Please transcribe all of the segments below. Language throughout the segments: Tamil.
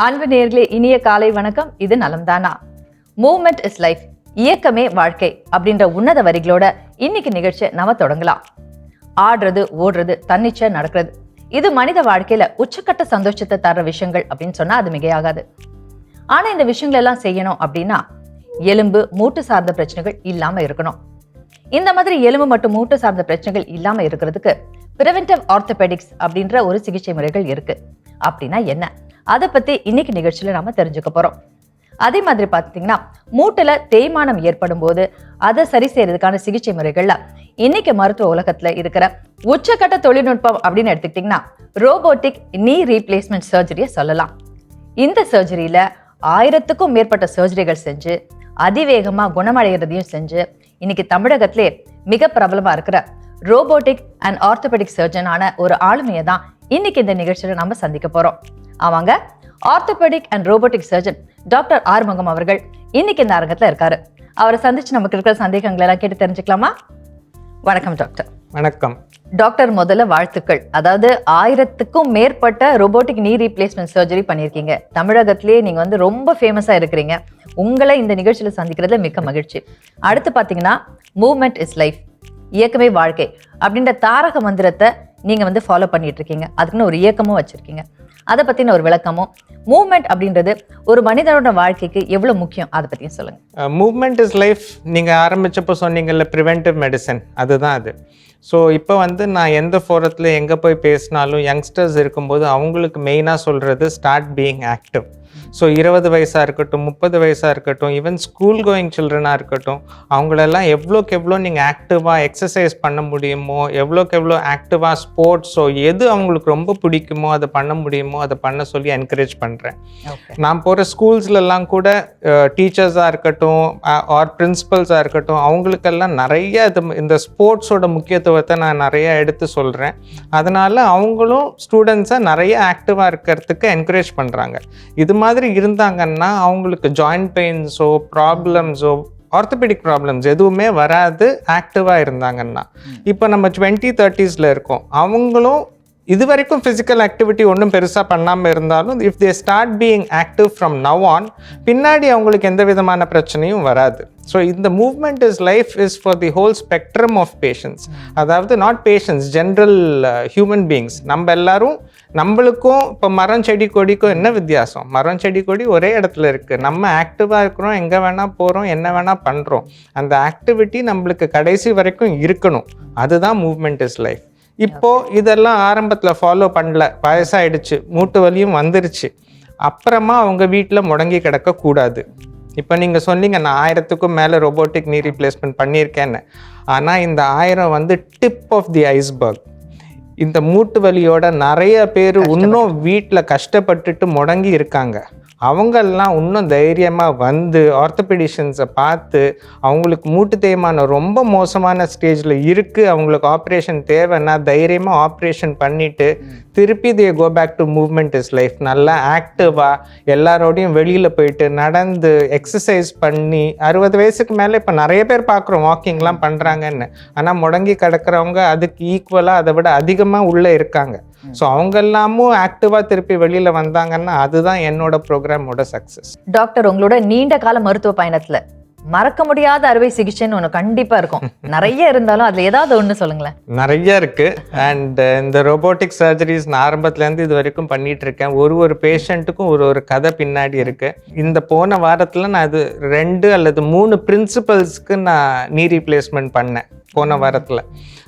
அன்பு நேயர்களே, இனிய காலை வணக்கம். இது நலம்தானா. மூவ்மெண்ட் இஸ் லைஃப், இயக்கமே வாழ்க்கை அப்படின்ற உன்னத வரிகளோட இன்னைக்கு நிகழ்ச்சியை நாம தொடங்கலாம். ஆடுறது, ஓடுறது, தன்னிச்சை நடக்கிறது, இது மனித வாழ்க்கையில உச்சக்கட்ட சந்தோஷத்தை தர்ற விஷயங்கள் அப்படின்னு சொன்னா அது மிகையாகாது. ஆனா இந்த விஷயங்கள் எல்லாம் செய்யணும் அப்படின்னா எலும்பு மூட்டு சார்ந்த பிரச்சனைகள் இல்லாம இருக்கணும். இந்த மாதிரி எலும்பு மற்றும் மூட்டு சார்ந்த பிரச்சனைகள் இல்லாம இருக்கிறதுக்கு பிரிவென்டிவ் ஆர்த்தோபெடிக்ஸ் அப்படின்ற ஒரு சிகிச்சை முறைகள் இருக்கு. அப்படின்னா என்ன, அதை பத்தி இன்னைக்கு நிகழ்ச்சியில நாம தெரிஞ்சுக்க போறோம். அதே மாதிரி பாத்தீங்கன்னா, மூட்டுல தேய்மானம் ஏற்படும் போது அதை சரி செய்யறதுக்கான சிகிச்சை முறைகள்ல இன்னைக்கு மருத்துவ உலகத்துல இருக்கிற உச்சக்கட்ட தொழில்நுட்பம் அப்படின்னு எடுத்துக்கிட்டீங்கன்னா ரோபோட்டிக் நீ ரீப்ளேஸ்மெண்ட் சர்ஜரியை சொல்லலாம். இந்த சர்ஜரியில 1000க்கும் மேற்பட்ட சர்ஜரிகள் செஞ்சு அதிவேகமா குணமடைகிறதையும் செஞ்சு இன்னைக்கு தமிழகத்திலே மிக பிரபலமா இருக்கிற ரோபோட்டிக் அண்ட் ஆர்த்தோபெடிக் சர்ஜனான ஒரு ஆளுமையை தான் இன்னைக்கு இந்த நிகழ்ச்சியில நாம சந்திக்க போறோம். அவங்க orthopaedic and robotic surgeon doctor Arumugam அவர்கள் இன்னைக்கு இந்த அரங்கத்துல இருக்காரு. அவரை சந்திச்சு நமக்கு இருக்கிற சந்தேகங்களை எல்லாம் கேட்டு தெரிஞ்சுக்கலாமா? வணக்கம் டாக்டர். வணக்கம் டாக்டர். முதல்ல வாழ்த்துக்கள். அதாவது 1000க்கும் மேற்பட்ட ரோபோட்டிக் நீ ரீப்ளேஸ்மெண்ட் சர்ஜரி பண்ணியிருக்கீங்க. தமிழகத்திலேயே நீங்க ரொம்ப ஃபேமஸா இருக்கிறீங்க. உங்களை இந்த நிகழ்ச்சியில சந்திக்கிறதுல மிக்க மகிழ்ச்சி. அடுத்து பாத்தீங்கன்னா, மூவ்மெண்ட் இஸ் லைஃப், இயக்கமே வாழ்க்கை அப்படின்ற தாரக மந்திரத்தை நீங்க ஃபாலோ பண்ணிட்டு இருக்கீங்க. அதுக்குன்னு ஒரு இயக்கமும் வச்சிருக்கீங்க. அதை பத்தின ஒரு விளக்கமும், மூவ்மெண்ட் அப்படின்றது ஒரு மனிதனோட வாழ்க்கைக்கு எவ்வளவு முக்கியம், அதை பத்தியும் சொல்லுங்க. மூவ்மெண்ட் இஸ் லைஃப் நீங்க ஆரம்பிச்சப்போ சொன்னீங்கல்ல, ப்ரிவென்டிவ் மெடிசன், அதுதான் அது. ஸோ இப்போ நான் எந்த ஃபோரத்தில் எங்கே போய் பேசினாலும் யங்ஸ்டர்ஸ் இருக்கும்போது அவங்களுக்கு மெயினாக சொல்கிறது ஸ்டார்ட் பீயிங் ஆக்டிவ். ஸோ 20 வயசாக இருக்கட்டும், 30 வயசாக இருக்கட்டும், ஈவன் ஸ்கூல் கோயிங் சில்ட்ரனாக இருக்கட்டும், அவங்களெல்லாம் எவ்வளோக்கு எவ்வளோ நீங்கள் ஆக்டிவாக எக்ஸசைஸ் பண்ண முடியுமோ, எவ்வளோக்கு எவ்வளோ ஆக்டிவாக ஸ்போர்ட்ஸோ எது அவங்களுக்கு ரொம்ப பிடிக்குமோ அதை பண்ண முடியுமோ அதை பண்ண சொல்லி என்கரேஜ் பண்ணுறேன். நான் போகிற ஸ்கூல்ஸ்லலாம் கூட டீச்சர்ஸாக இருக்கட்டும் ஆர் பிரின்சிபல்ஸாக இருக்கட்டும், அவங்களுக்கெல்லாம் நிறைய இந்த ஸ்போர்ட்ஸோட முக்கியத்துவத்தை நான் நிறைய எடுத்து சொல்கிறேன். அதனால் அவங்களும் ஸ்டூடெண்ட்ஸை நிறைய ஆக்டிவாக இருக்கிறதுக்கு என்கரேஜ் பண்ணுறாங்க. இது மாதிரி இருந்தாங்கன்னா அவங்களுக்கு ஜாயிண்ட் பெயின்ஸோ ப்ராப்ளம்ஸோ ஆர்த்தோபெடிக் ப்ராப்ளம்ஸ் எதுவுமே வராது ஆக்டிவாக இருந்தாங்கன்னா. இப்போ நம்ம 20-30s இருக்கோம். அவங்களும் இது வரைக்கும் ஃபிசிக்கல் ஆக்டிவிட்டி ஒன்றும் பெருசாக பண்ணாமல் இருந்தாலும் if they start being active from now on, பின்னாடி அவங்களுக்கு எந்த விதமான பிரச்சனையும் வராது. ஸோ இந்த movement is life is for the whole spectrum of patients. அதாவது not patients, general human beings. நம்ம எல்லாரும், நம்மளுக்கும் இப்போ மரம் செடி கொடிக்கும் என்ன வித்தியாசம்? மரம் செடி கொடி ஒரே இடத்துல இருக்குது. நம்ம ஆக்டிவாக இருக்கிறோம், எங்கே வேணால் போகிறோம், என்ன வேணால் பண்ணுறோம். அந்த ஆக்டிவிட்டி நம்மளுக்கு கடைசி வரைக்கும் இருக்கணும். அதுதான் மூவ்மெண்ட் இஸ் லைஃப். இப்போது இதெல்லாம் ஆரம்பத்தில் ஃபாலோ பண்ணல, வயசாயிடுச்சு, மூட்டு வலியும் வந்துருச்சு, அப்புறமா அவங்க வீட்டில் முடங்கி கிடக்கக்கூடாது. இப்போ நீங்கள் சொன்னீங்க நான் 1000க்கும் மேலே ரோபோட்டிக் நீ ரீப்ளேஸ்மெண்ட் பண்ணியிருக்கேன்னு. ஆனால் இந்த 1000 டிப் ஆஃப் தி ஐஸ்பர்க். இந்த மூட்டு வலியோட நிறைய பேர் இன்னும் வீட்டில் கஷ்டப்பட்டுட்டு முடங்கி இருக்காங்க. அவங்கெல்லாம் இன்னும் தைரியமாக ஆர்த்தோபெடிஷியன்ஸை பார்த்து அவங்களுக்கு மூட்டு தேய்மானம் ரொம்ப மோசமான ஸ்டேஜில் இருக்குது, அவங்களுக்கு ஆப்ரேஷன் தேவைன்னா தைரியமாக ஆப்ரேஷன் பண்ணிவிட்டு திருப்பி they go back to movement is life. நல்லா ஆக்டிவாக எல்லாரோடையும் வெளியில் போயிட்டு நடந்து எக்ஸசைஸ் பண்ணி 60 வயசுக்கு மேலே இப்போ நிறைய பேர் பார்க்குறோம் வாக்கிங்லாம் பண்ணுறாங்கன்னு. ஆனால் முடங்கி கிடக்கிறவங்க அதுக்கு ஈக்குவலாக அதை விட அதிகமாக உள்ளே இருக்காங்க. ஸோ அவங்க எல்லாமும் ஆக்டிவா திருப்பி வெளியில வந்தாங்கன்னா அதுதான் என்னோட ப்ரோக்ராமோட சக்சஸ். டாக்டர், உங்களோட நீண்ட கால மருத்துவ பயணத்துல மறக்க முடியாத அறுவை சிகிச்சைன்னு ஒன்று கண்டிப்பா இருக்கும். நிறைய இருந்தாலும் அதுல ஏதாவது ஒன்று சொல்லுங்களேன். நிறைய இருக்கு. அண்ட் இந்த ரோபோட்டிக் சர்ஜரிஸ் நான் ஆரம்பத்துலேருந்து இது வரைக்கும் பண்ணிட்டு இருக்கேன். ஒரு பேஷண்ட்டுக்கும் ஒரு கதை பின்னாடி இருக்கு. இந்த போன வாரத்தில் நான் இது 2 அல்லது 3 பிரின்சிபல்ஸ்க்கு நான் நீ ரீப்ளேஸ்மெண்ட் பண்ணேன் போன வாரத்தில்.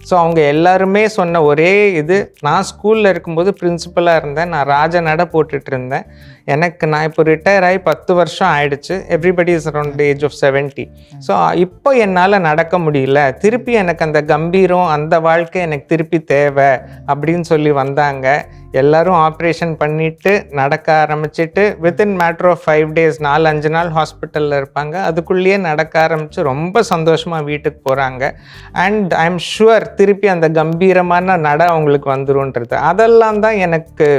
ஸோ அவங்க எல்லாருமே சொன்ன ஒரே இது, நான் ஸ்கூலில் இருக்கும்போது பிரின்சிபலாக இருந்தேன், நான் ராஜநடை போட்டுட்டு இருந்தேன். நான் இப்போ ரிட்டையர் ஆகி 10 வருஷம் ஆயிடுச்சு. Everybody is around the age of 70. So இப்போ என்னால் நடக்க முடியல, திருப்பி எனக்கு அந்த கம்பீரம், அந்த வாழ்க்கை எனக்கு திருப்பி தேவை அப்படின்னு சொல்லி வந்தாங்க. எல்லாரும் ஆப்ரேஷன் பண்ணிட்டு நடக்க ஆரம்பிச்சுட்டு வித்தின் மேட்டர் ஆஃப் 5 days 4-5 நாள் ஹாஸ்பிட்டலில் இருப்பாங்க. அதுக்குள்ளேயே நடக்க ஆரம்பித்து ரொம்ப சந்தோஷமாக வீட்டுக்கு போகிறாங்க. அண்ட் ஐ எம் ஷுவர் திருப்பி அந்த கம்பீரமான நட அவங்களுக்கு வந்துரும்ன்றது. அதெல்லாம் தான் எனக்கு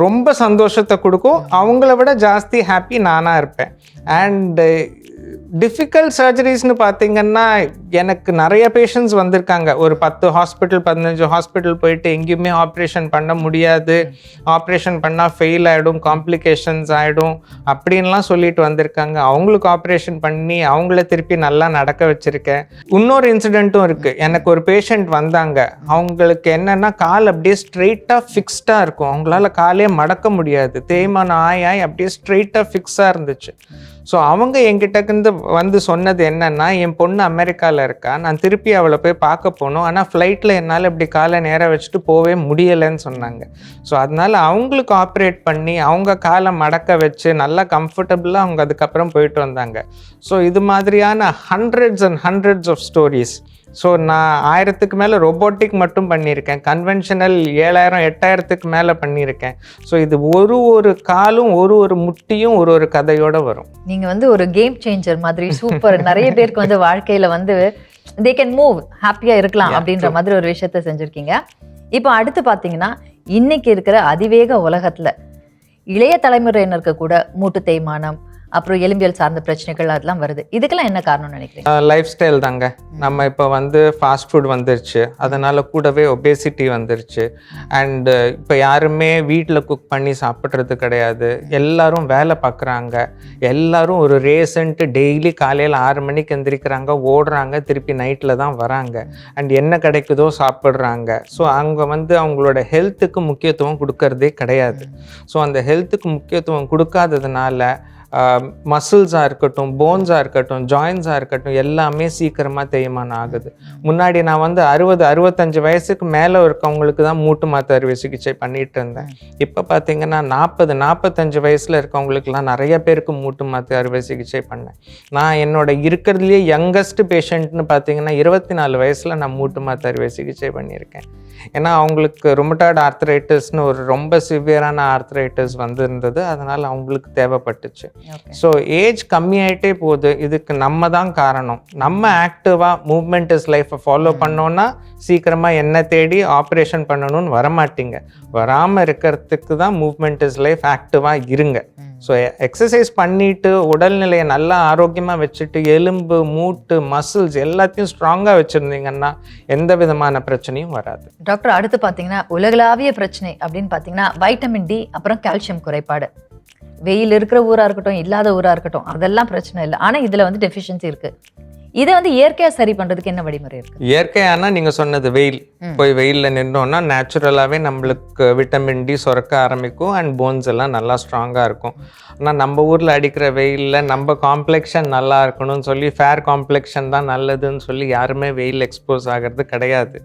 ரொம்ப சந்தோஷத்தை கொடுக்கும். அவங்கள விட ஜாஸ்தி ஹாப்பி நானாக இருப்பேன். அண்ட் டிஃபிகல்ட் சர்ஜரிஸ்னு பார்த்தீங்கன்னா எனக்கு நிறைய பேஷண்ட்ஸ் வந்திருக்காங்க, ஒரு 10 ஹாஸ்பிட்டல் 15 ஹாஸ்பிட்டல் போயிட்டு எங்கேயுமே ஆப்ரேஷன் பண்ண முடியாது, ஆப்ரேஷன் பண்ணால் ஃபெயில் ஆகிடும், காம்ப்ளிகேஷன்ஸ் ஆகிடும் அப்படின்லாம் சொல்லிட்டு வந்திருக்காங்க. அவங்களுக்கு ஆப்ரேஷன் பண்ணி அவங்கள திருப்பி நல்லா நடக்க வச்சுருக்கேன். இன்னொரு இன்சிடெண்ட்டும் இருக்குது. எனக்கு ஒரு பேஷண்ட் வந்தாங்க, அவங்களுக்கு என்னென்னா கால் அப்படியே ஸ்ட்ரெயிட்டாக ஃபிக்ஸ்டாக இருக்கும், அவங்களால காலே மடக்க முடியாது, தேய்மானம் ஆய் அப்படியே ஸ்ட்ரெயிட்டாக ஃபிக்ஸாக இருந்துச்சு. ஸோ அவங்க என்கிட்ட வந்து சொன்னது என்னன்னா, என் பொண்ணு அமெரிக்காவில் இருக்கா, நான் திருப்பி அவளை போய் பார்க்க போகணும், ஆனால் ஃப்ளைட்டில் என்னால் இப்படி காலை நேராக வச்சுட்டு போகவே முடியலைன்னு சொன்னாங்க. ஸோ அதனால அவங்களுக்கு ஆப்ரேட் பண்ணி அவங்க காலை மடக்க வச்சு நல்லா கம்ஃபர்டபுளாக அவங்க அதுக்கப்புறம் போயிட்டு வந்தாங்க. ஸோ இது மாதிரியான hundreds and hundreds of stories. So நான் 1000க்கு மேலே ரொபோட்டிக் மட்டும் பண்ணியிருக்கேன், கன்வென்ஷனல் 7000 8000க்கு மேலே பண்ணியிருக்கேன். ஸோ இது ஒரு காலும் ஒரு முட்டியும் ஒரு கதையோட வரும். நீங்கள் வந்து ஒரு கேம் சேஞ்சர் மாதிரி சூப்பர். நிறைய பேருக்கு வந்து வாழ்க்கையில் வந்து தே கேன் மூவ், ஹாப்பியாக இருக்கலாம் அப்படின்ற மாதிரி ஒரு விஷயத்த செஞ்சுருக்கீங்க. இப்போ அடுத்து பார்த்தீங்கன்னா, இன்னைக்கு இருக்கிற அதிவேக உலகத்தில் இளைய தலைமுறையினருக்கு கூட மூட்டு தேய்மானம், அப்புறம் எலும்பியல் சார்ந்த பிரச்சனைகள் அதெல்லாம் வருது. இதுக்கெல்லாம் என்ன காரணம் நினைக்கிறீங்க? லைஃப் ஸ்டைல் தாங்க. நம்ம இப்போ வந்து ஃபாஸ்ட் ஃபுட் வந்துருச்சு, அதனால் கூடவே ஒபேசிட்டி வந்துருச்சு. அண்டு இப்போ யாருமே வீட்டில் குக் பண்ணி சாப்பிட்றது கிடையாது, எல்லாரும் வேலை பார்க்குறாங்க, எல்லாரும் ஒரு ரேசன்ட்டு டெய்லி காலையில் 6 மணிக்கு எந்திரிக்கிறாங்க, ஓடுறாங்க, திருப்பி நைட்டில் தான் வராங்க, அண்ட் என்ன கிடைக்குதோ சாப்பிட்றாங்க. ஸோ அவங்க வந்து அவங்களோட ஹெல்த்துக்கு முக்கியத்துவம் கொடுக்கறதே கிடையாது. ஸோ அந்த ஹெல்த்துக்கு முக்கியத்துவம் கொடுக்காததுனால மசில்ஸாக இருக்கட்டும், போன்ஸாக இருக்கட்டும், ஜாயின்ஸாக இருக்கட்டும், எல்லாமே சீக்கிரமாக தேய்மானம் ஆகுது. முன்னாடி நான் வந்து 60-65 வயசுக்கு மேலே இருக்கவங்களுக்கு தான் மூட்டு மாற்று அறுவை சிகிச்சை பண்ணிகிட்டு இருந்தேன். இப்போ பார்த்தீங்கன்னா 40-45 வயசில் இருக்கவங்களுக்குலாம் நிறைய பேருக்கு மூட்டு மாற்று அறுவை சிகிச்சை பண்ணேன். நான் என்னோட இருக்கிறதுலேயே யங்கஸ்ட் பேஷண்ட்னு பார்த்தீங்கன்னா 24 வயசில் நான் மூட்டு மாற்று அறுவை சிகிச்சை பண்ணியிருக்கேன். ஏன்னா அவங்களுக்கு ருமட்டாய்டு ஆர்த்ரைட்டிஸ்னு ஒரு ரொம்ப சிவியரான ஆர்த்ரைட்டிஸ் வந்து இருந்தது, அதனால் அவங்களுக்கு தேவைப்பட்டுச்சு. ஸோ ஏஜ் கம்மியாயிட்டே போகுது, இதுக்கு நம்ம தான் காரணம். நம்ம ஆக்டிவாக மூவ்மெண்ட் இஸ் லைஃப்பை ஃபாலோ பண்ணோன்னா சீக்கிரமாக என்ன தேடி ஆப்ரேஷன் பண்ணணும்னு வரமாட்டீங்க. வராமல் இருக்கிறதுக்கு தான் மூவ்மெண்ட் இஸ் லைஃப், ஆக்டிவாக இருங்க. ஸோ எக்ஸசைஸ் பண்ணிட்டு உடல்நிலையை நல்லா ஆரோக்கியமாக வச்சுட்டு எலும்பு, மூட்டு, மசில்ஸ் எல்லாத்தையும் ஸ்ட்ராங்காக வச்சுருந்தீங்கன்னா எந்த விதமான பிரச்சனையும் வராது. டாக்டர், அடுத்து பார்த்தீங்கன்னா உலகளாவிய பிரச்சனை அப்படின்னு பார்த்தீங்கன்னா வைட்டமின் டி, அப்புறம் கால்சியம் குறைபாடு. வெயில் இருக்கிற ஊராக இருக்கட்டும், இல்லாத ஊராக இருக்கட்டும், அதெல்லாம் பிரச்சனை இல்லை. ஆனால் இதில் வந்து டெஃபிஷியன்சி இருக்குது. இதை வந்து இயற்கையாக சரி பண்ணுறதுக்கு என்ன வழிமுறை இருக்குது? இயற்கையானா நீங்கள் சொன்னது வெயில், போய் வெயிலில் நின்றோன்னா நேச்சுரலாகவே நம்மளுக்கு விட்டமின் டி சுரக்க ஆரம்பிக்கும், அண்ட் போன்ஸ் எல்லாம் நல்லா ஸ்ட்ராங்காக இருக்கும். ஆனால் நம்ம ஊரில் அடிக்கிற வெயிலில் நம்ம காம்ப்ளெக்ஷன் நல்லா இருக்கணும்னு சொல்லி, ஃபேர் காம்ப்ளெக்ஷன் தான் நல்லதுன்னு சொல்லி யாருமே வெயில் எக்ஸ்போஸ் ஆகிறது கிடையாது.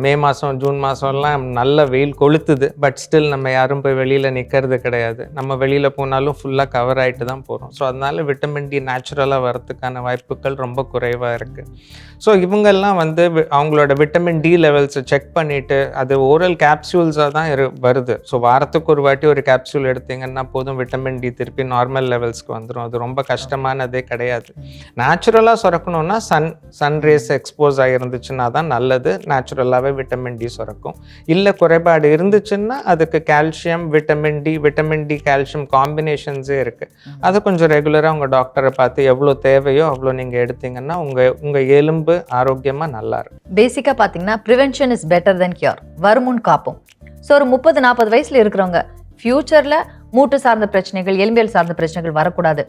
மே மாதம் ஜூன் மாதம்லாம் நல்ல வெயில் கொளுத்துது, பட் ஸ்டில் நம்ம யாரும் போய் வெளியில் நிற்கிறது கிடையாது. நம்ம வெளியில் போனாலும் ஃபுல்லாக கவர் ஆகிட்டு தான் போகிறோம். ஸோ அதனால விட்டமின் டி நேச்சுரலாக வரதுக்கான வாய்ப்புகள் ரொம்ப குறைவாக இருக்குது. ஸோ இவங்கெல்லாம் வந்து அவங்களோட விட்டமின் டி லெவல்ஸை செக் பண்ணிவிட்டு, அது ஓரல் கேப்சூல்ஸாக தான் வருது. ஸோ வாரத்துக்கு ஒரு வாட்டி ஒரு கேப்சூல் எடுத்தீங்கன்னா போதும், விட்டமின் டி திருப்பி நார்மல் லெவல்ஸ்க்கு வந்துடும். அது ரொம்ப கஷ்டமானதே கிடையாது. நேச்சுரலாக சுரக்கணும்னா சன் ரேஸ் எக்ஸ்போஸ் ஆகிருந்துச்சுன்னா தான் நல்லது. நேச்சுரலாகவே விட்டமின் டி சுரக்கும். இல்லை குறைபாடு இருந்துச்சுன்னா அதுக்கு கால்சியம், விட்டமின் டி கால்சியம் காம்பினேஷன்ஸே இருக்குது. அதை கொஞ்சம் ரெகுலராக உங்கள் டாக்டரை பார்த்து எவ்வளோ தேவையோ அவ்வளோ நீங்கள் எடுத்தீங்கன்னா உங்கள் எலும்பு ஆரோக்கியமாக நல்லா இருக்கும். பேசிக்காக பார்த்தீங்கன்னா prevention is better then cure, வருமுன் காப்போம். ஸோ ஒரு 30-40 வயசில் இருக்கிறவங்க ஃபியூச்சரில் மூட்டு சார்ந்த பிரச்சனைகள், எலும்பியல் சார்ந்த பிரச்சனைகள் வரக்கூடாது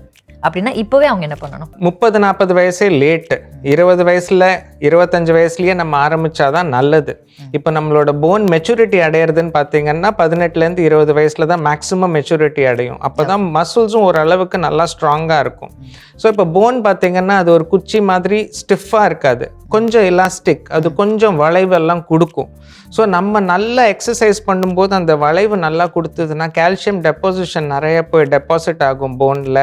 அப்படின்னா இப்போவே அவங்க என்ன பண்ணணும்? 30-40 வயசே லேட்டு. 20 வயசில் 25 வயசுலேயே நம்ம ஆரம்பித்தாதான் நல்லது. இப்போ நம்மளோட போன் மெச்சூரிட்டி அடையிறதுன்னு பார்த்தீங்கன்னா 18லேருந்து 20 வயசில் தான் மேக்ஸிமம் மெச்சூரிட்டி அடையும். அப்போ தான் மசில்ஸும் ஓரளவுக்கு நல்லா ஸ்ட்ராங்காக இருக்கும். ஸோ இப்போ போன் பார்த்தீங்கன்னா அது ஒரு குச்சி மாதிரி ஸ்டிஃபாக இருக்காது, கொஞ்சம் எலாஸ்டிக், அது கொஞ்சம் வளைவெல்லாம் கொடுக்கும். ஸோ நம்ம நல்லா எக்ஸசைஸ் பண்ணும்போது அந்த வளைவு நல்லா கொடுத்ததுன்னா கால்சியம் டெபாசிஷன் நிறைய போய் டெபாசிட் ஆகும் போனில்,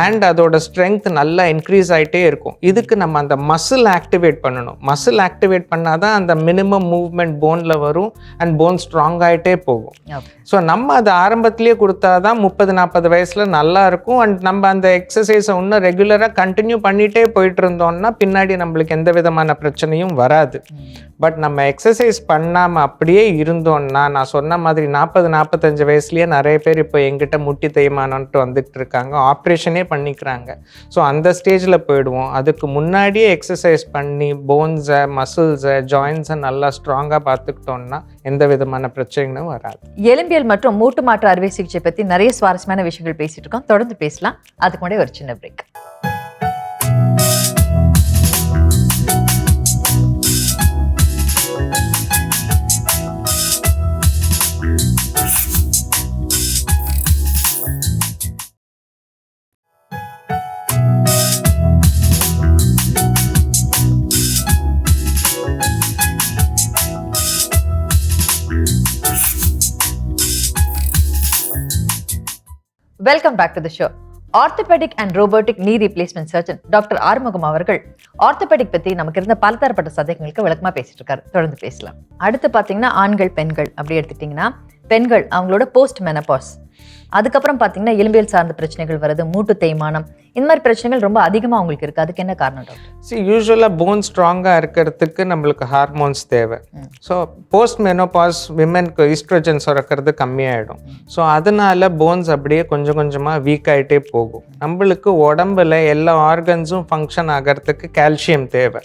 அண்ட் அதோட ஸ்ட்ரென்த் நல்லா இன்க்ரீஸ் ஆகிட்டே இருக்கும். இதுக்கு நம்ம அந்த மசில் ஆக்டிவேட் பண்ணணும். மசில் ஆக்டிவேட் பண்ணால் தான் அந்த மினிமம் மூவ்மெண்ட் போனில் வரும், அண்ட் போன் ஸ்ட்ராங் ஆகிட்டே போகும். ஸோ நம்ம அதை ஆரம்பத்திலேயே கொடுத்தா தான் 30-40 வயசில் நல்லா இருக்கும். அண்ட் நம்ம அந்த எக்ஸசைஸை இன்னும் ரெகுலராக கண்டினியூ பண்ணிகிட்டே போயிட்டு இருந்தோம்னா பின்னாடி நம்மளுக்கு எந்த விதமான விதமான பிரச்சனையும் வராது. பட் நம்ம எக்ஸசைஸ் பண்ணாமல் அப்படியே இருந்தோம்னா, நான் சொன்ன மாதிரி 40-45 வயசுலேயே நிறைய பேர் இப்போ எங்கிட்ட முட்டி தேய்மானம்ட்டு வந்துட்டு இருக்காங்க, ஆப்ரேஷனே பண்ணிக்கிறாங்க. ஸோ அந்த ஸ்டேஜில் போயிடுவோம். அதுக்கு முன்னாடியே எக்ஸசைஸ் பண்ணி போன்ஸை, மசில்ஸை, ஜாயின்ஸை நல்லா ஸ்ட்ராங்காக பார்த்துக்கிட்டோம்னா எந்த விதமான பிரச்சனைகளும் வராது. எலும்பியல் மற்றும் மூட்டு மாற்று அறுவை சிகிச்சை பற்றி நிறைய சுவாரஸ்யமான விஷயங்கள் பேசிட்டு இருக்கோம். தொடர்ந்து பேசலாம். அதுக்கு முன்னாடி ஒரு சின்ன break. Welcome back to the show. Orthopaedic and robotic knee replacement surgeon doctor Arumugam அவர்கள் ஆர்த்தோபெடிக் பத்தி நமக்கு இருந்த பலதரப்பட்ட சந்தேகங்களுக்கு விளக்கமா பேசிட்டு இருக்காரு. தொடர்ந்து பேசலாம். அடுத்து பாத்தீங்கன்னா ஆண்கள் பெண்கள் அப்படி எடுத்துட்டீங்கன்னா, பெண்கள் அவங்களோட போஸ்ட் மெனபாஸ், அதுக்கப்புறம் பாத்தீங்கன்னா எலும்பியல் சார்ந்த பிரச்சனைகள் வருது, மூட்டு தேய்மானம், இந்த மாதிரி பிரச்சனைகள் ரொம்ப அதிகமாக அவங்களுக்கு இருக்குது. அதுக்கு என்ன காரணம் டாக்டர்? யூஸ்வலாக போன் ஸ்ட்ராங்காக இருக்கிறதுக்கு நம்மளுக்கு ஹார்மோன்ஸ் தேவை. ஸோ போஸ்ட் மெனோபாஸ் விமென்க்கு ஈஸ்ட்ரோஜன் சுரக்கிறது கம்மியாயிடும். ஸோ அதனால போன்ஸ் அப்படியே கொஞ்சம் கொஞ்சமாக வீக் ஆகிட்டே போகும். நம்மளுக்கு உடம்புல எல்லா ஆர்கன்ஸும் ஃபங்க்ஷன் ஆகிறதுக்கு கால்சியம் தேவை.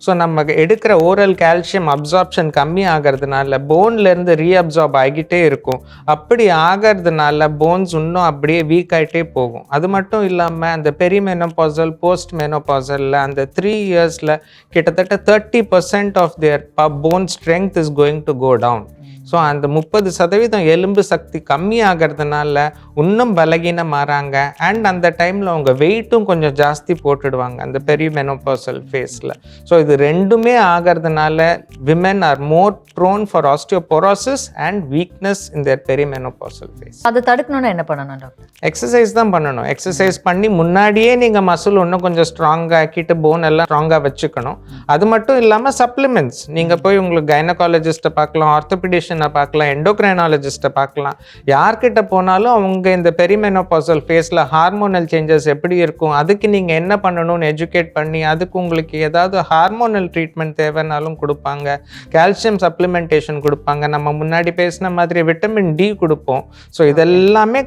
ஸோ நம்ம எடுக்கிற ஓரல் கால்சியம் அப்சார்ப்ஷன் கம்மி ஆகிறதுனால போன்லேருந்து ரீஅப்சார்ப் ஆகிட்டே இருக்கும். அப்படி ஆகிறதுனால போன்ஸ் இன்னும் அப்படியே வீக் ஆகிட்டே போகும். அது மட்டும் இல்லாமல் அந்த பெரிமெனோபாசல், போஸ்ட் மெனோபாசலில் அந்த 3 இயர்ஸில் கிட்டத்தட்ட 30% of their bone strength is going to go down. So அந்த 30% எலும்பு சக்தி கம்மி ஆகிறதுனால இன்னும் பலகீனம் மாறாங்க. அண்ட் அந்த டைமில் அவங்க வெயிட்டும் கொஞ்சம் ஜாஸ்தி போட்டுடுவாங்க அந்த பெரிமெனோபாசல் ஃபேஸில். ஸோ இது ரெண்டுமே ஆகிறதுனால women are more prone for osteoporosis and weakness in their perimenopausal phase. அதை தடுக்கணும்னா என்ன பண்ணணும் டாக்டர்? எக்ஸசைஸ் தான் பண்ணணும். எக்ஸசைஸ் பண்ணி முன்னாடியே நீங்கள் மசில் இன்னும் கொஞ்சம் ஸ்ட்ராங்காக ஆக்கிட்டு போன் எல்லாம் ஸ்ட்ராங்காக வச்சுக்கணும். அது மட்டும் இல்லாமல் சப்ளிமெண்ட்ஸ், நீங்கள் போய் உங்களுக்கு கைனகாலஜிஸ்ட்டை பார்க்கலாம், ஆர்த்தோபெடிஷன் பார்க்கலாம், எண்டோக்ரைனாலஜிஸ்ட்டை பார்க்கலாம். யார்கிட்ட போனாலும் அவங்க இந்த பெரிமெனோபாசல் ஃபேஸில் ஹார்மோனல் சேஞ்சஸ் எப்படி இருக்கும், அதுக்கு நீங்கள் என்ன பண்ணணும்னு எஜுகேட் பண்ணி அதுக்கு உங்களுக்கு ஏதாவது ஹார்மோனல் ட்ரீட்மெண்ட் தேவைனாலும் கொடுப்பாங்க, கால்சியம் சப்ளிமெண்டேஷன் கொடுப்பாங்க, நம்ம முன்னாடி பேசின மாதிரி விட்டமின் டி கொடுப்போம். ஸோ இதெல்லாமே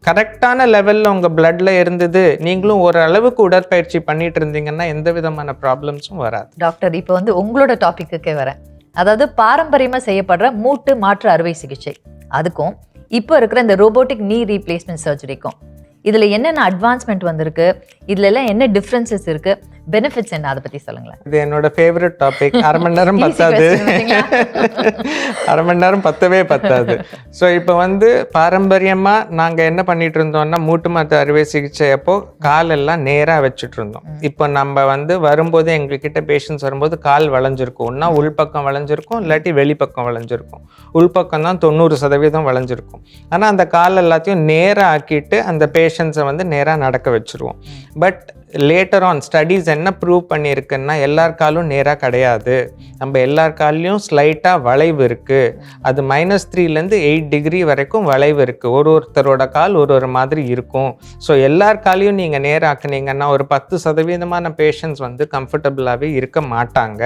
கரெக்டான லெவலில் உங்கள் பிளட்ல இருந்தது, நீங்களும் ஒரு அளவுக்கு உடற்பயிற்சி பண்ணிட்டு இருந்தீங்கன்னா எந்த விதமான ப்ராப்ளம்ஸும் வராது. டாக்டர், இப்போ உங்களோட டாபிக்குக்கே வரேன். அதாவது பாரம்பரியமா செய்யப்படுற மூட்டு மாற்று அறுவை சிகிச்சை, அதுக்கும் இப்போ இருக்கிற இந்த ரோபோட்டிக் நீ ரீப்ளேஸ்மெண்ட் சர்ஜரிக்கும் இதுல என்னென்ன அட்வான்ஸ்மெண்ட் வந்திருக்கு, இதுல எல்லாம் என்ன டிஃபரன்சஸ் இருக்கு, பெனிஃபிட்ஸ் என்ன, அதை பத்தி சொல்லுங்களேன். இது என்னோட ஃபேவரட் டாபிக். அரை மணி நேரம் பத்தாது, அரை மணி நேரம் பத்தவே பத்தாது. ஸோ இப்போ பாரம்பரியமாக நாங்கள் என்ன பண்ணிட்டு இருந்தோம்னா, மூட்டு மாற்று அறுவை சிகிச்சை அப்போ காலெல்லாம் நேராக வச்சுட்டு இருந்தோம். இப்போ நம்ம வரும்போது எங்ககிட்ட பேஷண்ட்ஸ் வரும்போது கால் வளைஞ்சிருக்கும். ஒன்றா உள்பக்கம் வளைஞ்சிருக்கும், இல்லாட்டி வெளிப்பக்கம் வளைஞ்சிருக்கும். உள்பக்கம் தான் 90% வளைஞ்சிருக்கும். ஆனால் அந்த கால் எல்லாத்தையும் நேராக ஆக்கிட்டு அந்த பேஷண்ட்ஸை நேராக நடக்க வச்சுருவோம். பட் லேட்டர் ஆன் ஸ்டடீஸ் என்ன ப்ரூவ் பண்ணியிருக்குன்னா, எல்லார் காலும் நேராக கிடையாது, நம்ம எல்லார் கால்லையும் ஸ்லைட்டாக வளைவு இருக்குது. அது -3லேருந்து 8 டிகிரி வரைக்கும் வளைவு இருக்குது. ஒருத்தரோட கால் ஒரு மாதிரி இருக்கும். ஸோ எல்லார் காலையும் நீங்கள் நேராக்குனீங்கன்னா ஒரு 10% பேஷண்ட்ஸ் கம்ஃபர்டபுளாகவே இருக்க மாட்டாங்க.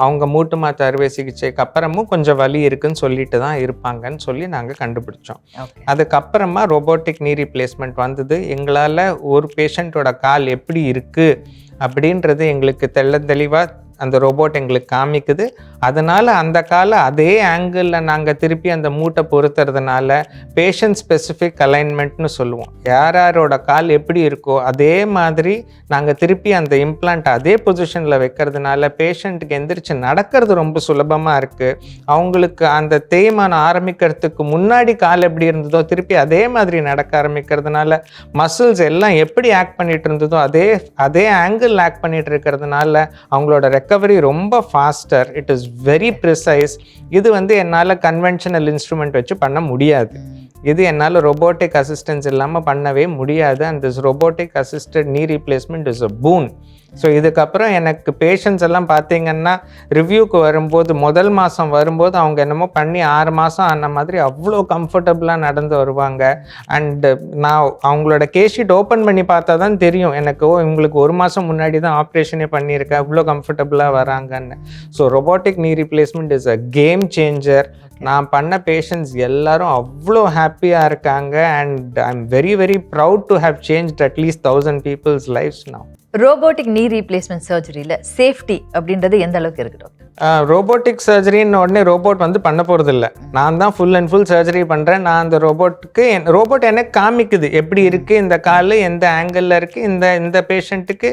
அவங்க மூட்டு மாற்று அறுவை சிகிச்சைக்கு அப்புறமும் கொஞ்சம் வலி இருக்குன்னு சொல்லிட்டு தான் இருப்பாங்கன்னு சொல்லி நாங்கள் கண்டுபிடிச்சோம். அதுக்கப்புறமா ரோபோட்டிக் நீ ரீப்ளேஸ்மெண்ட் வந்தது. எங்களால் ஒரு பேஷண்ட்டோட கால் எப்படி இருக்கு அப்படின்றது எங்களுக்கு தெளிவாக அந்த ரோபோட் எங்களுக்கு காமிக்குது. அதனால் அந்த காலை அதே ஆங்கிளில் நாங்கள் திருப்பி அந்த மூட்டை பொறுத்துறதுனால பேஷண்ட் ஸ்பெசிஃபிக் அலைன்மெண்ட்னு சொல்லுவோம். யாரோட கால் எப்படி இருக்கோ அதே மாதிரி நாங்கள் திருப்பி அந்த இம்ப்ளான்ட் அதே பொசிஷனில் வைக்கிறதுனால பேஷண்ட்டுக்கு எந்திரிச்சு நடக்கிறது ரொம்ப சுலபமாக இருக்குது. அவங்களுக்கு அந்த தேய்மானம் ஆரம்பிக்கிறதுக்கு முன்னாடி கால் எப்படி இருந்ததோ திருப்பி அதே மாதிரி நடக்க ஆரம்பிக்கிறதுனால மசில்ஸ் எல்லாம் எப்படி ஆக்ட் பண்ணிட்டு இருந்ததோ அதே ஆங்கிள் ஆக்ட் பண்ணிட்டு இருக்கிறதுனால அவங்களோட ரெக்கவரி ரொம்ப faster. It is very precise. இது என்னால் கன்வென்ஷனல் இன்ஸ்ட்ருமெண்ட் வச்சு பண்ண முடியாது. இது என்னால் ரொபோட்டிக் அசிஸ்டன்ஸ் இல்லாமல் பண்ணவே முடியாது. And this robotic assisted knee replacement is a boon. So இதுக்கப்புறம் எனக்கு பேஷண்ட்ஸ் எல்லாம் பார்த்தீங்கன்னா ரிவ்யூக்கு வரும்போது முதல் மாதம் வரும்போது அவங்க என்னமோ பண்ணி 6 மாதம் ஆன மாதிரி அவ்வளோ கம்ஃபர்டபுளாக நடந்து வருவாங்க. அண்டு நான் அவங்களோட கேஷீட் ஓப்பன் பண்ணி பார்த்தா தான் தெரியும் எனக்கு, இவங்களுக்கு 1 மாதம் முன்னாடி தான் ஆப்ரேஷனே பண்ணியிருக்கேன், அவ்வளோ கம்ஃபர்டபுளாக வராங்கன்னு. So robotic knee replacement is a game changer. நான் பண்ண பேஷண்ட்ஸ் எல்லாரும் அவ்வளோ ஹாப்பியாக இருக்காங்க. And I am very very proud to have changed at least 1000 peoples lifes now. Robotic knee replacement சர்ஜரியில் சேஃப்டி அப்படின்றது எந்த அளவுக்கு இருக்கு டாக்டர்? ரோபோட்டிக் சர்ஜரின்னு உடனே ரோபோட் வந்து பண்ண போகிறது இல்லை. நான் தான் ஃபுல் அண்ட் ஃபுல் சர்ஜரி பண்ணுறேன். நான் அந்த ரோபோட் எனக்கு காமிக்குது எப்படி இருக்குது, இந்த கால் எந்த ஆங்கிளில் இருக்குது, இந்த பேஷண்ட்டுக்கு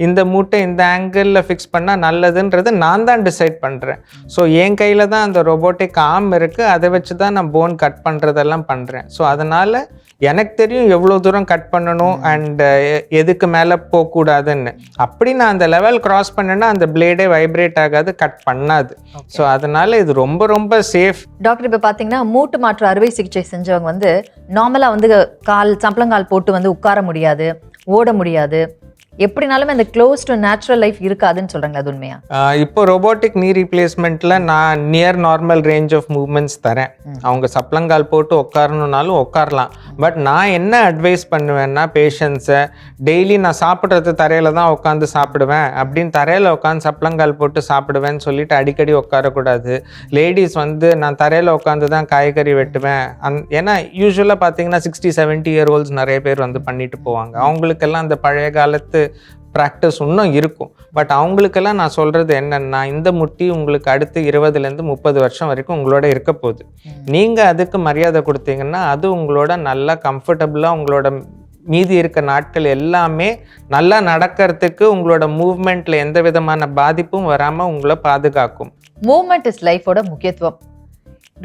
இந்த மூட்டை இந்த ஆங்கிளில் ஃபிக்ஸ் பண்ணால் நல்லதுன்றது நான் தான் டிசைட் பண்ணுறேன். ஸோ என் கையில் தான் அந்த ரோபோட்டிக் ஆர்ம் இருக்குது, அதை வச்சு தான் நான் போன் கட் பண்ணுறதெல்லாம் பண்ணுறேன். ஸோ அதனால் எனக்கு தெரியும் எவ்வளோ தூரம் கட் பண்ணணும் அண்ட் எதுக்கு மேலே போகக்கூடாதுன்னு. அப்படி நான் அந்த லெவல் கிராஸ் பண்ணேன்னா அந்த பிளேடே வைப்ரேட் ஆகாது, கட் பண்ணாது. ஸோ அதனால இது ரொம்ப ரொம்ப சேஃப். டாக்டர் இப்போ பார்த்தீங்கன்னா மூட்டு மாற்று அறுவை சிகிச்சை செஞ்சவங்க வந்து நார்மலாக வந்து சம்பளங்கால் போட்டு வந்து உட்கார முடியாது, ஓட முடியாது, எப்படினாலும் அந்த க்ளோஸ் டு நேச்சுரல் லைஃப் இருக்காதுன்னு சொல்கிறாங்களா, அது உண்மையா? இப்போ ரோபோட்டிக் knee replacementல நான் near normal range of movements தரேன். அவங்க சப்பளங்கால் போட்டு உட்காரணுன்னாலும் உட்காரலாம். பட் நான் என்ன அட்வைஸ் பண்ணுவேன்னா பேஷண்ட்ஸை, டெய்லி நான் சாப்பிட்றது தரையில் தான் உட்காந்து சாப்பிடுவேன் அப்படின்னு தரையில் உட்காந்து சப்பளங்கால் போட்டு சாப்பிடுவேன்னு சொல்லிட்டு அடிக்கடி உட்காரக்கூடாது. லேடிஸ் வந்து நான் தரையில் உட்காந்து தான் காய்கறி வெட்டுவேன் ஏன்னா யூஸ்வலாக பார்த்தீங்கன்னா 60-70 year olds நிறைய பேர் வந்து பண்ணிட்டு போவாங்க. அவங்களுக்கெல்லாம் அந்த பழைய காலத்து ப்ராக்டிஸ் இன்னும் இருக்கும். பட் அவங்களுக்கெல்லாம் நான் சொல்கிறது என்னென்னா, இந்த முட்டி உங்களுக்கு அடுத்து 20-30 வருஷம் வரைக்கும் உங்களோட இருக்க போகுது. நீங்கள் அதுக்கு மரியாதை கொடுத்தீங்கன்னா அது உங்களோட நல்லா கம்ஃபர்டபுளாக உங்களோட மீதி இருக்க நாட்கள் எல்லாமே நல்லா நடக்கிறதுக்கு, உங்களோட மூவ்மெண்ட்டில் எந்த விதமான பாதிப்பும் வராமல் உங்களை பாதுகாக்கும். மூவ்மெண்ட் இஸ் லைஃபோட முக்கியத்துவம்.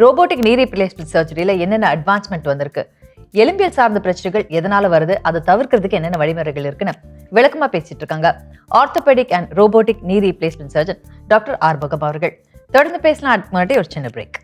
ரோபோட்டிக் knee replacement சர்ஜரியில் என்னென்ன அட்வான்ஸ்மெண்ட் வந்திருக்கு, எலும்பியல் சார்ந்த பிரச்சனைகள் எதனால வருது, அதை தவிர்க்கிறதுக்கு என்னென்ன வழிமுறைகள் இருக்குன்னு விளக்கமா பேசிட்டு இருக்காங்க orthopaedic and robotic knee replacement surgeon doctor Arumugam அவர்கள். தொடர்ந்து பேசலாம். அதுக்கு முன்னாடி ஒரு சின்ன break.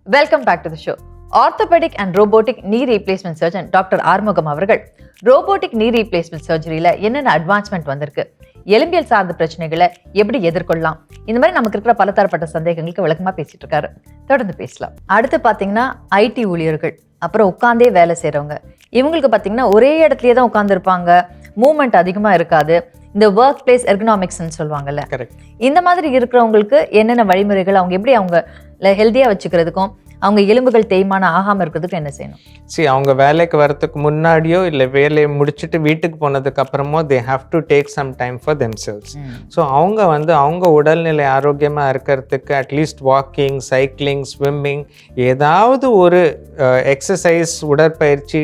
Welcome back to the show. Orthopaedic and robotic knee replacement surgeon doctor Arumugam அவர்கள் ரோபோட்டிக் knee replacement சர்ஜரியில் என்னென்ன அட்வான்ஸ்மெண்ட் வந்திருக்கு, எலும்பியல் சார்ந்த பிரச்சனைகளை எப்படி எதிர்கொள்ளலாம், இந்த மாதிரி நமக்கு இருக்கிற பலதரப்பட்ட சந்தேகங்களுக்கு விளக்கமாக பேசிட்டு இருக்காரு. தொடர்ந்து பேசலாம். அடுத்து பார்த்தீங்கன்னா ஐடி ஊழியர்கள், அப்புறம் உட்காந்தே வேலை செய்கிறவங்க, இவங்களுக்கு பார்த்தீங்கன்னா ஒரே இடத்துலயே தான் உட்காந்துருப்பாங்க, மூவ்மெண்ட் அதிகமாக இருக்காது. இந்த ஒர்க் பிளேஸ் எர்கனாமிக்ஸ்ன்னு சொல்லுவாங்கல்ல, இந்த மாதிரி இருக்கிறவங்களுக்கு என்னென்ன வழிமுறைகள், அவங்க எப்படி அவங்க ஹெல்த்தியாக வச்சுக்கிறதுக்கும் அவங்க எலும்புகள் தேய்மானம் ஆகாமல் இருக்கிறதுக்கும் என்ன செய்யணும்? அவங்க வேலைக்கு வரதுக்கு முன்னாடியோ இல்லை வேலையை முடிச்சுட்டு வீட்டுக்கு போனதுக்கு அப்புறமோ they have to take some time for themselves. So அவங்க வந்து அவங்க உடல்நிலை ஆரோக்கியமாக இருக்கிறதுக்கு அட்லீஸ்ட் வாக்கிங், சைக்கிளிங், ஸ்விம்மிங், ஏதாவது ஒரு எக்ஸசைஸ், உடற்பயிற்சி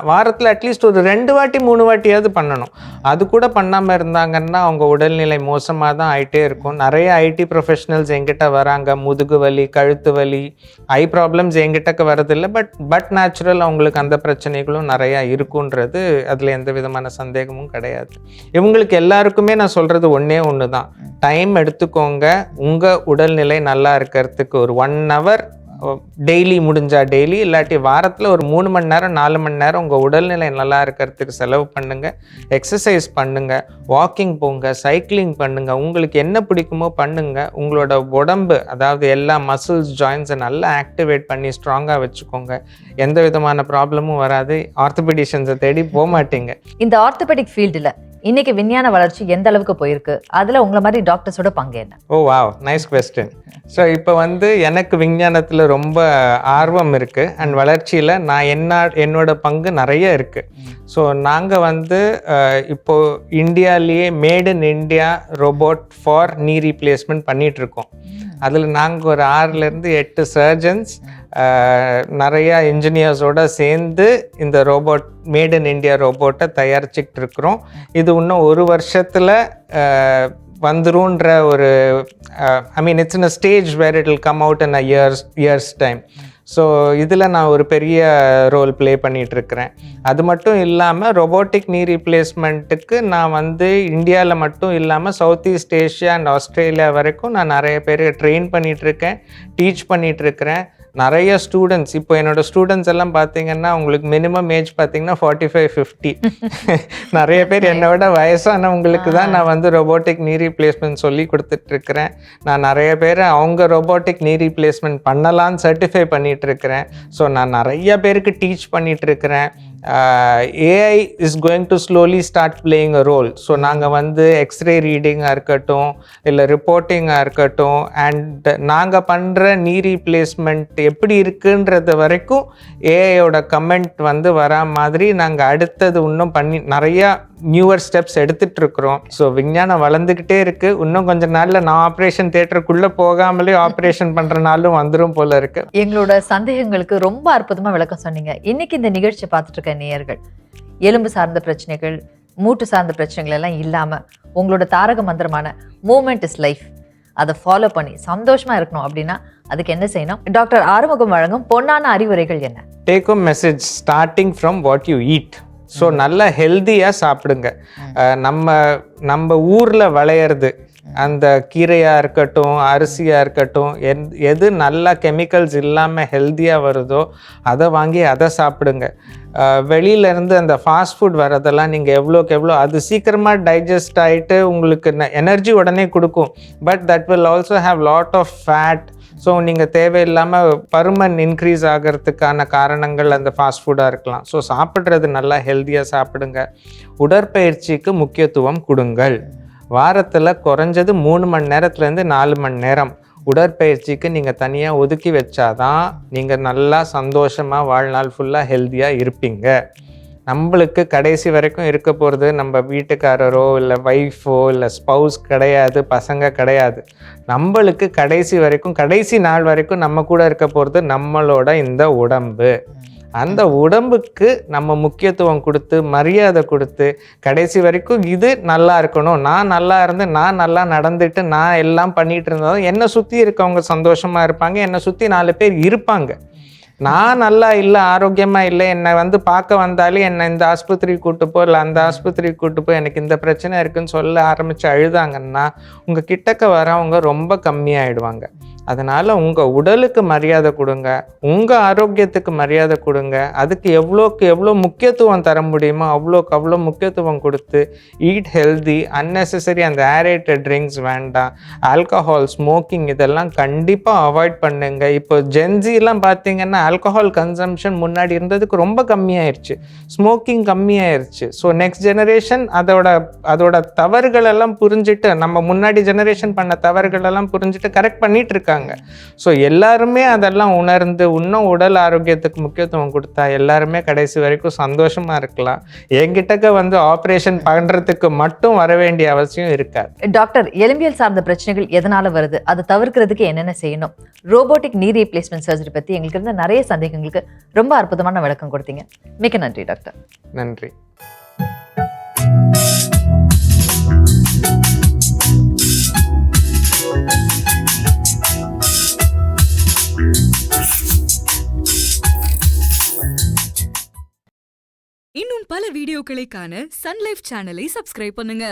வாரத்தில் அட்லீஸ்ட் ஒரு 2 வாட்டி 3 வாட்டியாவது பண்ணணும். அது கூட பண்ணாமல் இருந்தாங்கன்னா அவங்க உடல்நிலை மோசமாக தான் ஆகிட்டே இருக்கும். நிறைய ஐடி ப்ரொஃபஷனல்ஸ் எங்கிட்ட வராங்க, முதுகு வலி, கழுத்து வலி, ஐ ப்ராப்ளம்ஸ் எங்கிட்டக்கு வரதில்லை. பட் நேச்சுரல் அவங்களுக்கு அந்த பிரச்சனைகளும் நிறையா இருக்குன்றது அதில் எந்த விதமான சந்தேகமும் கிடையாது. இவங்களுக்கு எல்லாருக்குமே நான் சொல்கிறது ஒன்று தான், டைம் எடுத்துக்கோங்க. உங்கள் உடல்நிலை நல்லா இருக்கிறதுக்கு ஒரு 1 hour டெய்லி முடிஞ்சா டெய்லி, இல்லாட்டி வாரத்தில் ஒரு 3 மணி நேரம் 4 மணி நேரம் உங்கள் உடல்நிலை நல்லா இருக்கிறதுக்கு செலவு பண்ணுங்கள். எக்ஸசைஸ் பண்ணுங்கள், வாக்கிங் போங்க, சைக்கிளிங் பண்ணுங்கள், உங்களுக்கு என்ன பிடிக்குமோ பண்ணுங்கள். உங்களோட உடம்பு, அதாவது எல்லா மசில்ஸ், ஜாயின்ஸை நல்லா ஆக்டிவேட் பண்ணி ஸ்ட்ராங்காக வச்சுக்கோங்க. எந்த விதமான ப்ராப்ளமும் வராது. ஆர்த்தோபெடிஷியன்ஸை தேடி போக மாட்டீங்க. இந்த ஆர்த்தோபெடிக் ஃபீல்டில் இன்னைக்கு விஞ்ஞான வளர்ச்சி எந்த அளவுக்கு போயிருக்கு, அதில் உங்களை மாதிரி டாக்டர்ஸோட பங்கு என்ன? ஓ வாவ், நைஸ் குவெஸ்டின். ஸோ இப்போ வந்து எனக்கு விஞ்ஞானத்தில் ரொம்ப ஆர்வம் இருக்குது அண்ட் வளர்ச்சியில் நான் என்னோட பங்கு நிறைய இருக்குது. ஸோ நாங்கள் வந்து இப்போது இந்தியாவிலேயே made in India robot for knee replacement பண்ணிகிட்ருக்கோம். அதில் நாங்கள் ஒரு 6 to 8 சர்ஜன்ஸ் நிறையா இன்ஜினியர்ஸோடு சேர்ந்து இந்த ரோபோட் மேட் இன் இந்தியா ரோபோட்டை தயாரிச்சுக்கிட்டு இருக்கிறோம். இது இன்னும் ஒரு வருஷத்தில் வந்துருன்ற ஒரு I mean it's in a stage where it will come out in a year's time. So இதில் நான் ஒரு பெரிய ரோல் ப்ளே பண்ணிகிட்ருக்கிறேன். அது மட்டும் இல்லாமல் ரொபோட்டிக் நீ ரீப்ளேஸ்மெண்ட்டுக்கு நான் வந்து இந்தியாவில் மட்டும் இல்லாமல் south east Asia and Australia வரைக்கும் நான் நிறைய பேர் ட்ரெயின் பண்ணிகிட்ருக்கேன், டீச் பண்ணிகிட்ருக்கிறேன். நிறைய ஸ்டூடெண்ட்ஸ், இப்போ என்னோடய ஸ்டூடெண்ட்ஸ் எல்லாம் பார்த்தீங்கன்னா உங்களுக்கு மினிமம் ஏஜ் பார்த்தீங்கன்னா 45-50. நிறைய பேர் என்னை விட வயசானவங்களுக்கு தான் நான் வந்து ரொபோட்டிக் நீ ரீப்ளேஸ்மெண்ட் சொல்லி கொடுத்துட்ருக்கிறேன். நான் நிறைய பேர் அவங்க ரொபோட்டிக் நீ ரீப்ளேஸ்மெண்ட் பண்ணலான்னு சர்டிஃபை பண்ணிகிட்ருக்கிறேன். ஸோ நான் நிறைய பேருக்கு டீச் பண்ணிகிட்ருக்கிறேன். AI is going to slowly start playing a role. So நாங்கள் வந்து எக்ஸ்ரே ரீடிங்காக இருக்கட்டும், இல்லை ரிப்போர்ட்டிங்காக இருக்கட்டும், அண்ட் நாங்கள் பண்ணுற நீ ரீப்ளேஸ்மெண்ட் எப்படி இருக்குன்றது வரைக்கும் ஏஐயோட கமெண்ட் வந்து வரா மாதிரி நாங்கள் அடுத்தது இன்னும் பண்ணி நிறையா நியூவர் ஸ்டெப்ஸ் எடுத்துகிட்ருக்குறோம். ஸோ விஞ்ஞானம் வளர்ந்துக்கிட்டே இருக்குது. இன்னும் கொஞ்சம் நாளில் நான் ஆப்ரேஷன் தியேட்டருக்குள்ளே போகாமலே ஆப்ரேஷன் பண்ணுற நாளும் வந்துடும் போல இருக்குது. எங்களோட சந்தேகங்களுக்கு ரொம்ப அற்புதமாக விளக்கம் சொன்னீங்க. இன்னைக்கு இந்த நிகழ்ச்சியை பார்த்துட்டு இருக்க நேயர்கள் எலும்பு சார்ந்த பிரச்சனைகள், மூட்டு சார்ந்த பிரச்சனைகள் எல்லாம் இல்லாமல் உங்களோட தாரக மந்திரமான மூமெண்ட் இஸ் லைஃப் அதை ஃபாலோ பண்ணி சந்தோஷமாக இருக்கணும் அப்படின்னா அதுக்கு என்ன செய்யணும்? டாக்டர் ஆறுமுகம் வழங்கும் பொன்னான அறிவுரைகள் என்ன? Take home message starting from what you eat. So நல்லா ஹெல்த்தியாக சாப்பிடுங்க. நம்ம ஊரில் விளையிறது அந்த கீரையாக இருக்கட்டும், அரிசியாக இருக்கட்டும், எது நல்லா கெமிக்கல்ஸ் இல்லாமல் ஹெல்த்தியாக வருதோ அதை வாங்கி அதை சாப்பிடுங்க. வெளியிலேருந்து அந்த ஃபாஸ்ட் ஃபுட் வரதெல்லாம் நீங்கள் எவ்வளோக்கு எவ்வளோ அது சீக்கிரமாக டைஜஸ்ட் ஆகிட்டு உங்களுக்கு எனர்ஜி உடனே கொடுக்கும். But that will also have lot of fat. So நீங்கள் தேவையில்லாமல் பருமன் இன்க்ரீஸ் ஆகிறதுக்கான காரணங்கள் அந்த ஃபாஸ்ட் ஃபுட்டாக இருக்கலாம். ஸோ சாப்பிட்றது நல்லா ஹெல்த்தியாக சாப்பிடுங்க. உடற்பயிற்சிக்கு முக்கியத்துவம் கொடுங்கள். வாரத்தில் குறைஞ்சது 3 மணி நேரத்துலேருந்து 4 மணி நேரம் உடற்பயிற்சிக்கு நீங்கள் தனியாக ஒதுக்கி வச்சாதான் நீங்கள் நல்லா சந்தோஷமாக வாழ்நாள் ஃபுல்லாக ஹெல்த்தியாக இருப்பீங்க. நம்மளுக்கு கடைசி வரைக்கும் இருக்க போகிறது நம்ம வீட்டுக்காரரோ இல்லை ஒய்ஃபோ இல்லை ஸ்பவுஸ் கிடையாது, பசங்க கிடையாது. நம்மளுக்கு கடைசி நாள் வரைக்கும் நம்ம கூட இருக்க போகிறது நம்மளோட இந்த உடம்பு. அந்த உடம்புக்கு நம்ம முக்கியத்துவம் கொடுத்து மரியாதை கொடுத்து கடைசி வரைக்கும் இது நல்லா இருக்கணும், நான் நல்லா இருந்து நான் நல்லா நடந்துட்டு நான் எல்லாம் பண்ணிகிட்டு இருந்தாலும் என்னை சுற்றி இருக்கவங்க சந்தோஷமாக இருப்பாங்க, என்னை சுற்றி 4 பேர் இருப்பாங்க. நான் நல்லா இல்லை, ஆரோக்கியமாக இல்லை, என்னை வந்து பார்க்க வந்தாலே என்னை இந்த ஆஸ்பத்திரிக்கு கூப்பிட்டு இல்லை அந்த ஆஸ்பத்திரிக்கு கூப்பிட்டு எனக்கு இந்த பிரச்சனை இருக்குதுன்னு சொல்ல ஆரம்பித்து அழுதாங்கன்னா உங்கள் கிட்டக்க வரவங்க ரொம்ப கம்மியாயிடுவாங்க. அதனால் உங்கள் உடலுக்கு மரியாதை கொடுங்க, உங்கள் ஆரோக்கியத்துக்கு மரியாதை கொடுங்க. அதுக்கு எவ்வளோக்கு எவ்வளோ முக்கியத்துவம் தர முடியுமோ அவ்வளோக்கு அவ்வளோ முக்கியத்துவம் கொடுத்து ஈட் ஹெல்தி. அன்னெசரி அந்த ஏரேட்டட் ட்ரிங்க்ஸ் வேண்டாம், ஆல்கஹால், ஸ்மோக்கிங் இதெல்லாம் கண்டிப்பாக அவாய்ட் பண்ணுங்க. இப்போ ஜென்சிலாம் பார்த்தீங்கன்னா ஆல்கஹால் கன்சம்ஷன் முன்னாடி இருந்ததுக்கு ரொம்ப கம்மியாயிருச்சு, ஸ்மோக்கிங் கம்மியாயிருச்சு. ஸோ நெக்ஸ்ட் ஜெனரேஷன் அதோட தவறுகளெல்லாம் புரிஞ்சுட்டு, நம்ம முன்னாடி ஜெனரேஷன் பண்ண தவறுகளெல்லாம் புரிஞ்சுட்டு கரெக்ட் பண்ணிட்டு இருக்காங்க. ஸோ எல்லாருமே அதெல்லாம் உணர்ந்து இன்னும் உடல் ஆரோக்கியத்துக்கு முக்கியத்துவம் கொடுத்தா எல்லாருமே கடைசி வரைக்கும் சந்தோஷமா இருக்கலாம். என்கிட்டக்க வந்து ஆப்ரேஷன் பண்றதுக்கு மட்டும் வர வேண்டிய அவசியம் இருக்காது. டாக்டர், எலும்பியல் சார்ந்த பிரச்சனைகள் எதனால வருது, அதை தவிர்க்கிறதுக்கு என்னென்ன செய்யணும்? ரோபோட்டிக் நீ ரீப்ளேஸ்மெண்ட் சர்ஜரி பத்தி எங்களுக்கு இருந்த நிறைய சந்தேகங்களுக்கு ரொம்ப அற்புதமான விளக்கம் கொடுத்தீங்க. மிக்க நன்றி டாக்டர். நன்றி. இன்னும் பல வீடியோக்களை காண சன் லைஃப் சேனலை சப்ஸ்கிரைப் பண்ணுங்க.